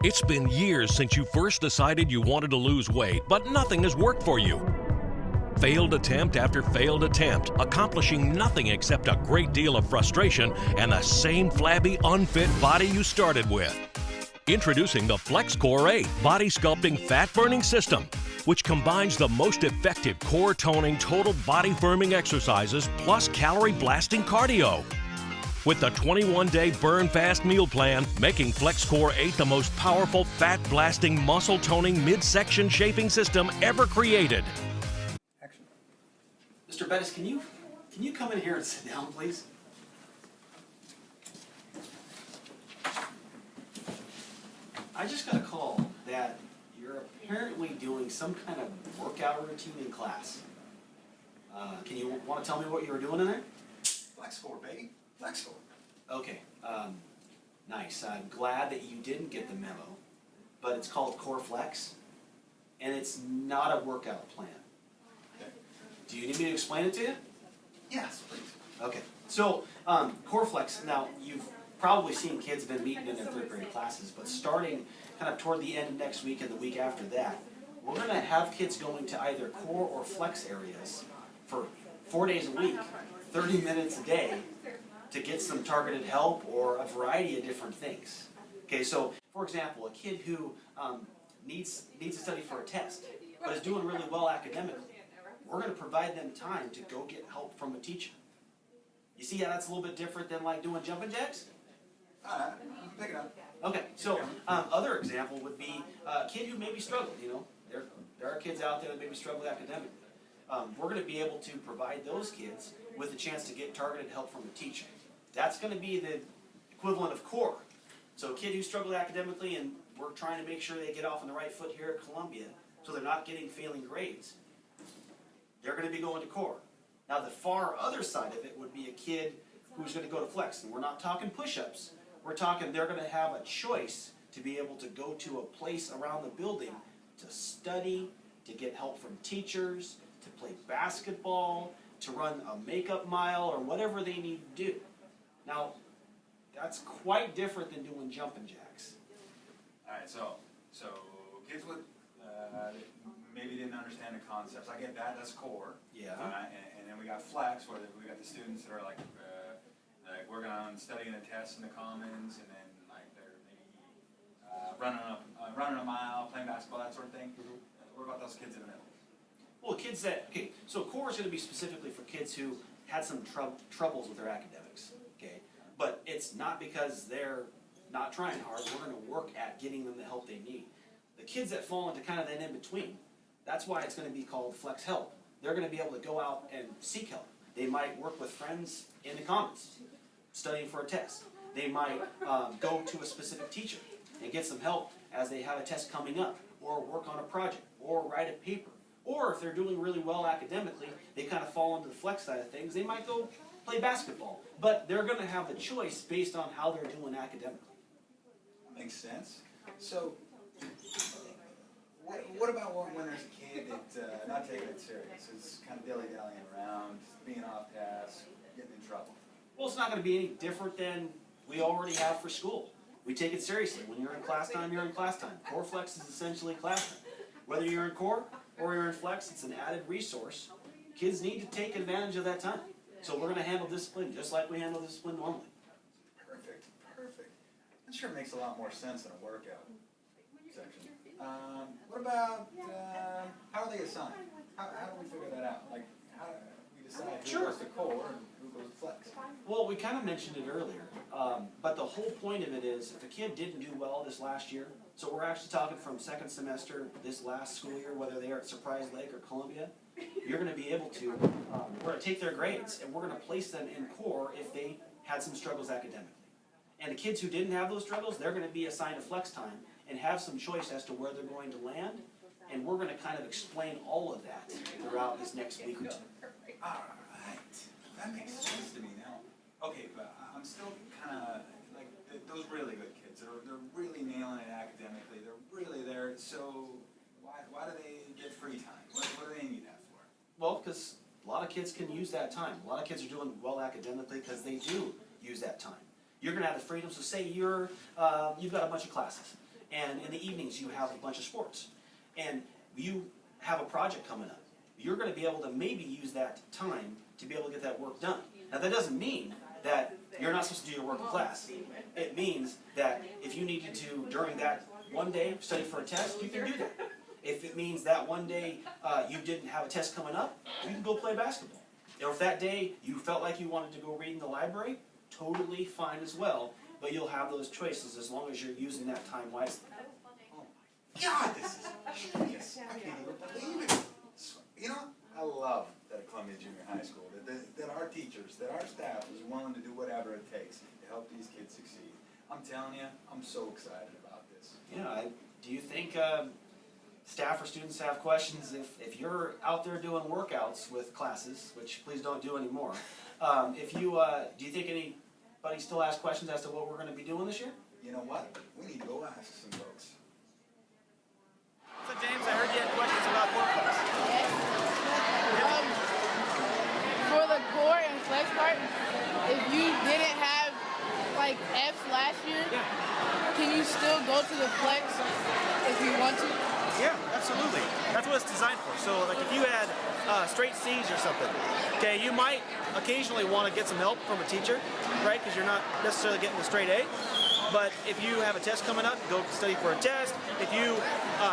It's been years since you first decided you wanted to lose weight, but nothing has worked for you. Failed attempt after failed attempt, accomplishing nothing except a great deal of frustration and the same flabby, unfit body you started with. Introducing the FlexCore 8 Body Sculpting Fat Burning System, which combines the most effective core toning, total body firming exercises plus calorie blasting cardio. With the 21-day burn fast meal plan, making FlexCore 8 the most powerful fat blasting muscle toning midsection shaping system ever created. Action. Mr. Bettis, can you come in here and sit down, please? I just got a call that you're apparently doing some kind of workout routine in class. Can you want to tell me what you were doing in there? FlexCore, baby. FlexCore. Okay, nice. I'm glad that you didn't get the memo, but it's called Core Flex, and it's not a workout plan. Okay. Do you need me to explain it to you? Yes, please. Okay, so Core Flex, now you've probably seen kids have been meeting in their third grade classes, but starting kind of toward the end of next week and the week after that, we're going to have kids going to either core or flex areas for 4 days a week, 30 minutes a day, to get some targeted help or a variety of different things. Okay, so for example, a kid who needs to study for a test, but is doing really well academically, we're going to provide them time to go get help from a teacher. You see how that's a little bit different than like doing jumping jacks? Alright, pick it up. Okay, so other example would be a kid who maybe struggled, you know. There are kids out there that maybe struggle academically. We're going to be able to provide those kids with a chance to get targeted help from a teacher. That's going to be the equivalent of core. So a kid who struggled academically and we're trying to make sure they get off on the right foot here at Columbia so they're not getting failing grades, they're going to be going to core. Now the far other side of it would be a kid who's going to go to flex. And we're not talking push-ups. We're talking they're going to have a choice to be able to go to a place around the building to study, to get help from teachers, to play basketball, to run a makeup mile, or whatever they need to do. Now, that's quite different than doing jumping jacks. Alright, so kids with maybe didn't understand the concepts. I get that, that's core. Yeah. And then we got flex, where we got the students that are like working on studying the tests in the commons, and then like they're maybe running a mile, playing basketball, that sort of thing. What about those kids in the middle? Well, kids that, okay, so core is going to be specifically for kids who had some troubles with their academics, okay? But it's not because they're not trying hard. We're going to work at getting them the help they need. The kids that fall into kind of that in-between, that's why it's going to be called Flex Help. They're going to be able to go out and seek help. They might work with friends in the commons, studying for a test. They might go to a specific teacher and get some help as they have a test coming up, or work on a project, or write a paper. Or if they're doing really well academically, they kind of fall into the flex side of things, they might go play basketball. But they're going to have the choice based on how they're doing academically. Makes sense. So, what about when there's a kid that's not taking it serious, is kind of dilly-dallying around, being off task, getting in trouble? Well, it's not going to be any different than we already have for school. We take it seriously. When you're in class time, you're in class time. Core Flex is essentially class time. Whether you're in core or you're in flex, it's an added resource. Kids need to take advantage of that time. So we're going to handle discipline just like we handle discipline normally. Perfect. That sure makes a lot more sense than a workout section. What about, how are they assigned? How do we figure that out? Like, how do we decide who goes to core and who goes to flex? Well, we kind of mentioned it earlier, but the whole point of it is if a kid didn't do well this last year, so we're actually talking from second semester this last school year, whether they are at Surprise Lake or Columbia, you're going to be able to, we're going to take their grades and we're going to place them in core if they had some struggles academically. And the kids who didn't have those struggles, they're going to be assigned a flex time and have some choice as to where they're going to land. And we're going to kind of explain all of that throughout this next week or two. Alright, that makes sense to me now. Okay, but I'm still kind of, like, those really good kids, they're really nailing it academically, they're really there, so why do they get free time? What do they need that for? Well, because a lot of kids can use that time. A lot of kids are doing well academically because they do use that time. You're going to have the freedom, so say you've got a bunch of classes, and in the evenings you have a bunch of sports, and you have a project coming up, you're going to be able to maybe use that time to be able to get that work done. Now that doesn't mean that you're not supposed to do your work in class. It means that if you needed to, during that one day, study for a test, you can do that. If it means that one day you didn't have a test coming up, you can go play basketball. Or if that day you felt like you wanted to go read in the library, totally fine as well, but you'll have those choices as long as you're using that time wisely. God, this is genius. I can't even believe it. You know, I love that at Columbia Junior High School, that our teachers, that our staff is willing to do whatever it takes to help these kids succeed. I'm telling you, I'm so excited about this. Yeah, do you think staff or students have questions if you're out there doing workouts with classes, which please don't do anymore, do you think anybody still has questions as to what we're going to be doing this year? You know what? We need to go ask some folks. So James, I heard you had questions about Corflex. For the core and flex part, if you didn't have like F's last year, can you still go to the flex if you want to? Yeah, absolutely. That's what it's designed for. So, like, if you had straight C's or something, okay, you might occasionally want to get some help from a teacher, right? Because you're not necessarily getting a straight A. But if you have a test coming up, go study for a test. If you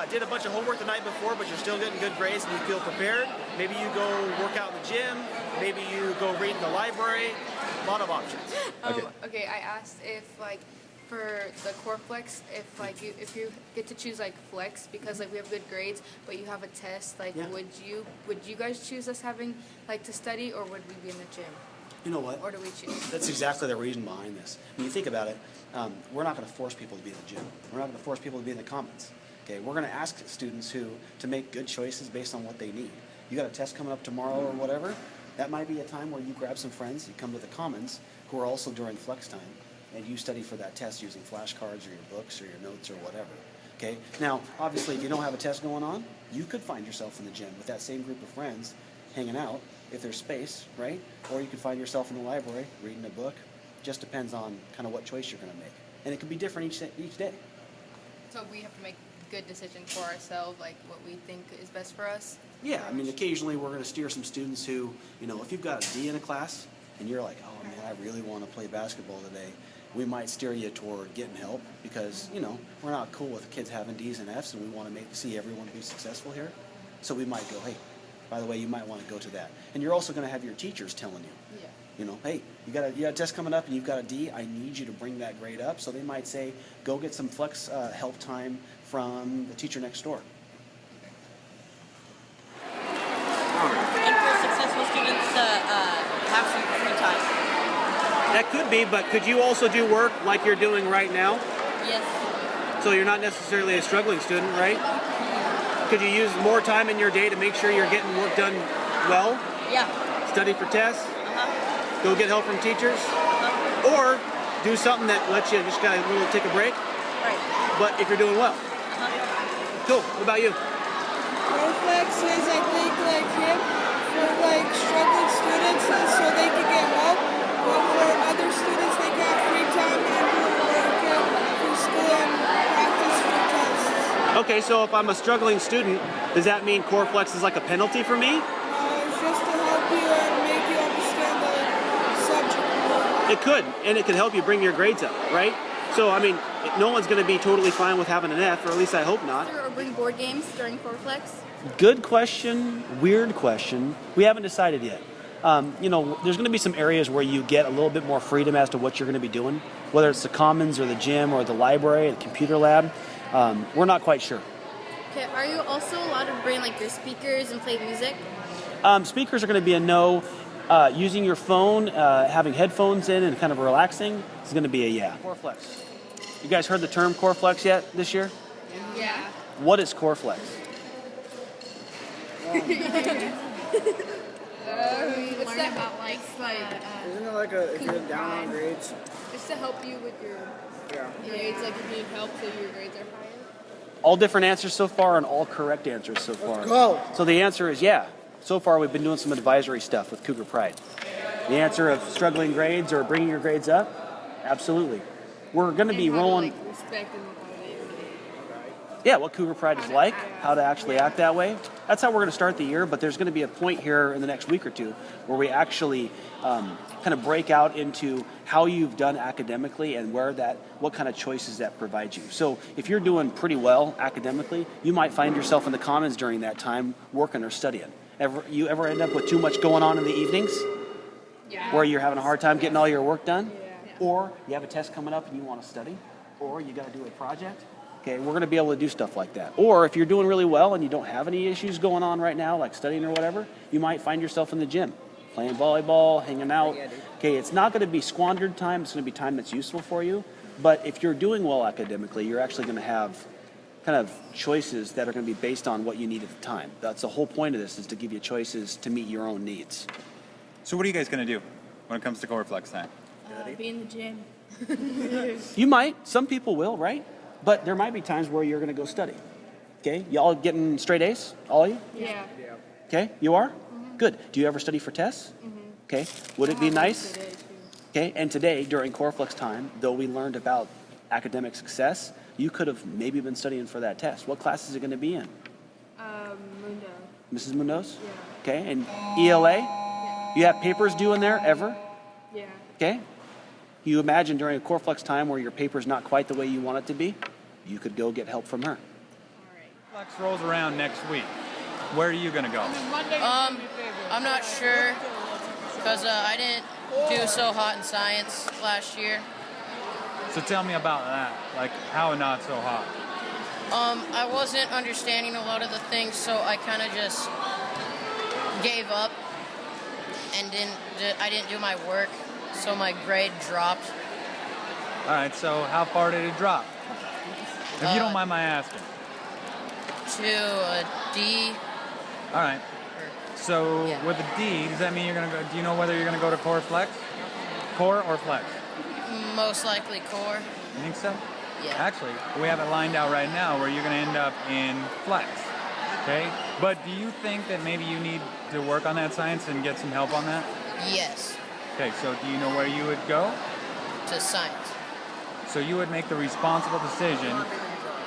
did a bunch of homework the night before, but you're still getting good grades and you feel prepared, maybe you go work out in the gym. Maybe you go read in the library. A lot of options. Okay, I asked if like for the core flex, if you get to choose like flex because like we have good grades, but you have a test, like would you guys choose us having like to study, or would we be in the gym? You know what? Or do we choose? That's exactly the reason behind this. When you think about it, we're not going to force people to be in the gym. We're not going to force people to be in the commons. Okay, we're going to ask students to make good choices based on what they need. You got a test coming up tomorrow or whatever, that might be a time where you grab some friends, you come to the commons, who are also during flex time, and you study for that test using flashcards or your books or your notes or whatever. Okay? Now, obviously, if you don't have a test going on, you could find yourself in the gym with that same group of friends hanging out, if there's space, right? Or you could find yourself in the library reading a book. Just depends on kind of what choice you're going to make. And it can be different each day. So we have to make a good decision for ourselves, like what we think is best for us? Yeah, I mean, occasionally we're going to steer some students who, you know, if you've got a D in a class and you're like, oh man, I really want to play basketball today, we might steer you toward getting help because, you know, we're not cool with kids having D's and F's and we want to see everyone be successful here. So we might go, hey, by the way, you might want to go to that. And you're also going to have your teachers telling you, you know, hey, you got a test coming up and you've got a D, I need you to bring that grade up. So they might say, go get some flex help time from the teacher next door. And for successful students to have some free time. That could be, but could you also do work like you're doing right now? Yes. So you're not necessarily a struggling student, right? Could you use more time in your day to make sure you're getting work done well? Yeah. Study for tests? Go get help from teachers? Or do something that lets you just kind of take a break? Right. But if you're doing well. Cool. What about you? Corflex is, I think, like him for like struggling students so they can get help. Or for other students, they got free time and work for school and practice for tests. Okay, so if I'm a struggling student, does that mean Corflex is like a penalty for me? It's just to help you and make you understand the subject more. It could, and it could help you bring your grades up, right? So, I mean, no one's going to be totally fine with having an F, or at least I hope not. Or bring board games during core flex? Good question, weird question. We haven't decided yet. You know, there's going to be some areas where you get a little bit more freedom as to what you're going to be doing, whether it's the commons or the gym or the library, the computer lab. We're not quite sure. Okay, are you also allowed to bring like your speakers and play music? Speakers are going to be a no. Using your phone, having headphones in and kind of relaxing is going to be a yeah. Corflex. You guys heard the term Corflex yet this year? Yeah. What is Corflex? It's learn about like Isn't it like if you're down on grades? it's to help you with your grades, like if you need help so your grades are higher. All different answers so far and all correct answers so far. Let's go. So the answer is yeah. So far we've been doing some advisory stuff with Cougar Pride. The answer of struggling grades or bringing your grades up? Absolutely. We're going to be rolling. Like, respect and Yeah, what Cougar Pride is like, how to actually act that way. That's how we're going to start the year, but there's going to be a point here in the next week or two where we actually kind of break out into how you've done academically and what kind of choices that provides you. So if you're doing pretty well academically, you might find yourself in the commons during that time working or studying. You ever end up with too much going on in the evenings? Yeah. Where you're having a hard time getting all your work done? Yeah. Or you have a test coming up and you want to study? Or you got to do a project? Okay, we're going to be able to do stuff like that. Or if you're doing really well and you don't have any issues going on right now, like studying or whatever, you might find yourself in the gym, playing volleyball, hanging out. Okay, it's not going to be squandered time. It's going to be time that's useful for you. But if you're doing well academically, you're actually going to have kind of choices that are going to be based on what you need at the time. That's the whole point of this, is to give you choices to meet your own needs. So what are you guys going to do when it comes to Core Flex time? Be in the gym. You might. Some people will, right? But there might be times where you're going to go study. Okay? Y'all getting straight A's? All of you? Yeah. Okay? You are? Mm-hmm. Good. Do you ever study for tests? Mm-hmm. Okay. Would it be nice? Okay. And today, during Core Flex time, though we learned about academic success, you could have maybe been studying for that test. What class is it going to be in? Mundo. Mrs. Munoz? Yeah. Okay. And ELA? Yeah. You have papers due in there ever? Yeah. Okay. You imagine during a Core Flex time where your paper's not quite the way you want it to be, you could go get help from her. Flex rolls around next week. Where are you going to go? I'm not sure because I didn't do so hot in science last year. So tell me about that. Like, how not so hot? I wasn't understanding a lot of the things, so I kind of just gave up and I didn't do my work, so my grade dropped. All right, so how far did it drop? If you don't mind my asking. To a D. All right. So Yeah. with a D, does that mean you're going to go, do you know whether you're going to go to Core Flex? Core or Flex? Most likely core. You think so? Yeah. Actually, we have it lined out right now where you're going to end up in Flex. Okay? But do you think that maybe you need to work on that science and get some help on that? Yes. Okay, so do you know where you would go? To science. So you would make the responsible decision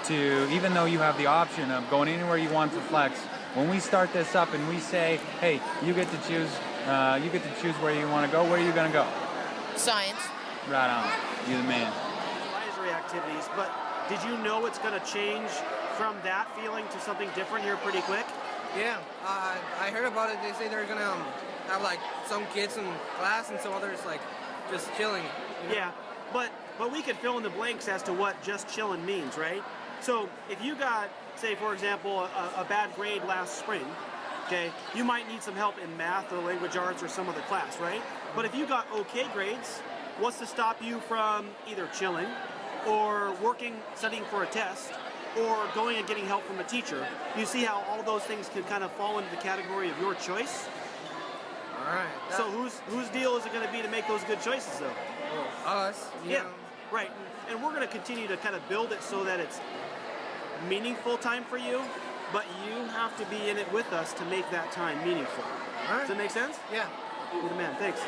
to, even though you have the option of going anywhere you want to Flex, when we start this up and we say, hey, you get to choose where you want to go, where are you going to go? Science. Right on. You're the man. Advisory activities, but did you know it's going to change from that feeling to something different here pretty quick? Yeah, I heard about it. They say they're gonna have like some kids in class and some others like just chilling. You know? Yeah, but we could fill in the blanks as to what just chilling means, right? So if you got, say for example, a bad grade last spring, okay, you might need some help in math or language arts or some other class, right? But if you got okay grades, what's to stop you from either chilling or studying for a test, or going and getting help from a teacher? You see how all those things can kind of fall into the category of your choice? All right. So whose deal is it going to be to make those good choices, though? Us. You Yeah, know. right. And we're going to continue to kind of build it so that it's meaningful time for you, but you have to be in it with us to make that time meaningful. All right. Does that make sense? Yeah. You're the man. Thanks.